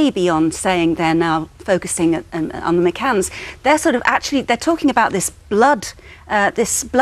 way beyond saying they're now focusing on the McCanns. They're sort of they're talking about this blood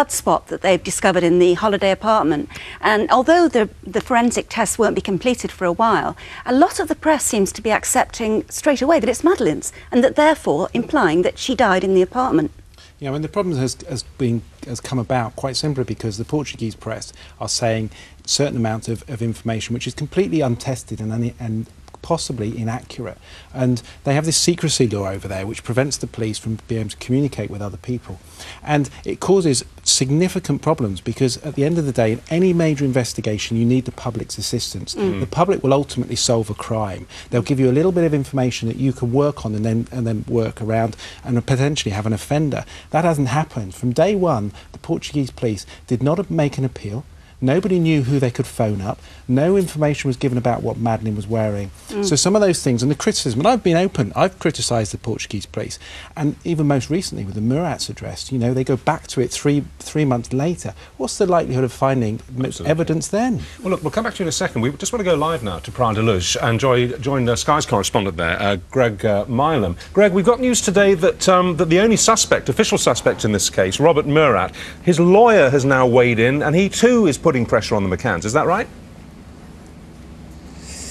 spot that they've discovered in the holiday apartment. And although the forensic tests won't be completed for a while, a lot of the press seems to be accepting straight away that it's Madeleine's, and that therefore implying that she died in the apartment. Yeah, I mean, the problem has come about quite simply because the Portuguese press are saying a certain amount of information which is completely untested and possibly inaccurate. And they have this secrecy law over there which prevents the police from being able to communicate with other people. And it causes significant problems because at the end of the day, in any major investigation, you need the public's assistance. The public will ultimately solve a crime. They'll give you a little bit of information that you can work on and then work around and potentially have an offender. That hasn't happened. From day one, the Portuguese police did not make an appeal. Nobody knew who they could phone up. No information was given about what Madeleine was wearing. So some of those things, and the criticism, and I've been open, I've criticised the Portuguese police, and even most recently with the Murat's address, you know, they go back to it three months later. What's the likelihood of finding evidence then? Well, look, we'll come back to you in a second. We just want to go live now to Praia da Luz and join Sky's correspondent there, Greg Milam. Greg, we've got news today that the only official suspect in this case, Robert Murat, his lawyer has now weighed in, and he too is putting pressure on the McCanns. Is that right?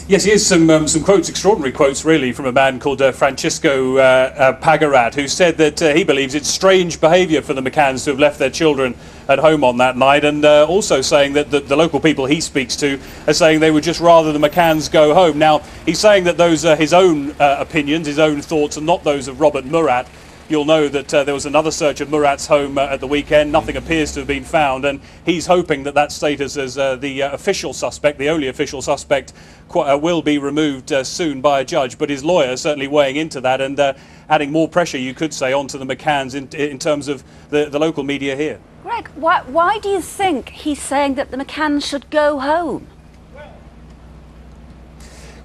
Yes, here's some quotes, extraordinary quotes really, from a man called Francisco Pagarat, who said that he believes it's strange behaviour for the McCanns to have left their children at home on that night, and also saying that the local people he speaks to are saying they would just rather the McCanns go home. Now, he's saying that those are his own opinions, his own thoughts, and not those of Robert Murat. You'll know that there was another search of Murat's home at the weekend. Nothing appears to have been found, and he's hoping that status as the official suspect, the only official suspect, will be removed soon by a judge. But his lawyer certainly weighing into that and adding more pressure, you could say, onto the McCanns in terms of the local media here. Greg, why do you think he's saying that the McCanns should go home?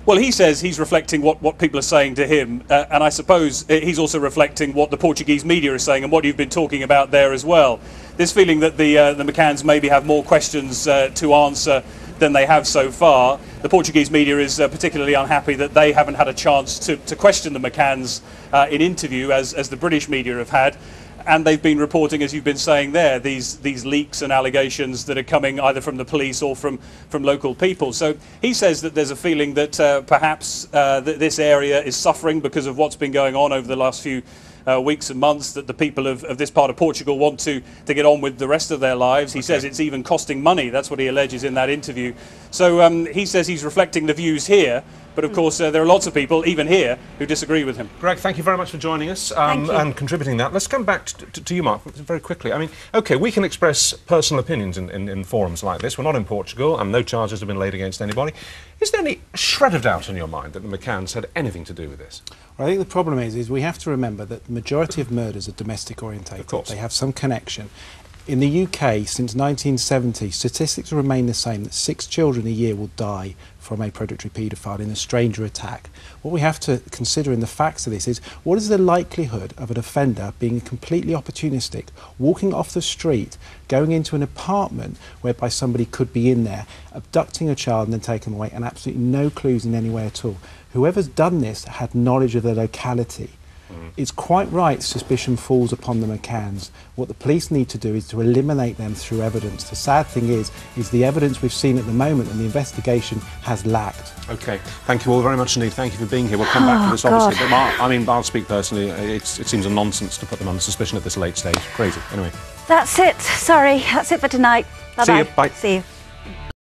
Well, he says he's reflecting what people are saying to him, and I suppose he's also reflecting what the Portuguese media is saying and what you've been talking about there as well. This feeling that the McCanns maybe have more questions to answer than they have so far. The Portuguese media is particularly unhappy that they haven't had a chance to question the McCanns in interview as the British media have had. And they've been reporting, as you've been saying there, these leaks and allegations that are coming either from the police or from local people. So he says that there's a feeling that perhaps this area is suffering because of what's been going on over the last few weeks and months, that the people of this part of Portugal want to get on with the rest of their lives. He says it's even costing money. That's what he alleges in that interview. So he says he's reflecting the views here, but of course there are lots of people, even here, who disagree with him. Greg, thank you very much for joining us and contributing that. Let's come back to you, Mark, very quickly. I mean, OK, we can express personal opinions in forums like this. We're not in Portugal and no charges have been laid against anybody. Is there any shred of doubt in your mind that the McCanns had anything to do with this? Well, I think the problem is we have to remember that the majority of murders are domestic orientated. Of course. They have some connection. In the UK, since 1970, statistics remain the same, that 6 children a year will die from a predatory paedophile in a stranger attack. What we have to consider in the facts of this is, what is the likelihood of an offender being completely opportunistic, walking off the street, going into an apartment whereby somebody could be in there, abducting a child and then taking them away, and absolutely no clues in any way at all. Whoever's done this had knowledge of the locality. It's quite right suspicion falls upon the McCanns. What the police need to do is to eliminate them through evidence. The sad thing is the evidence we've seen at the moment and the investigation has lacked. OK, thank you all very much indeed. Thank you for being here. We'll come back to this, obviously. But Mark, I mean, I'll speak personally. It seems a nonsense to put them under suspicion at this late stage. Crazy. Anyway. That's it. Sorry, that's it for tonight. Bye-bye. See you. Bye. See you.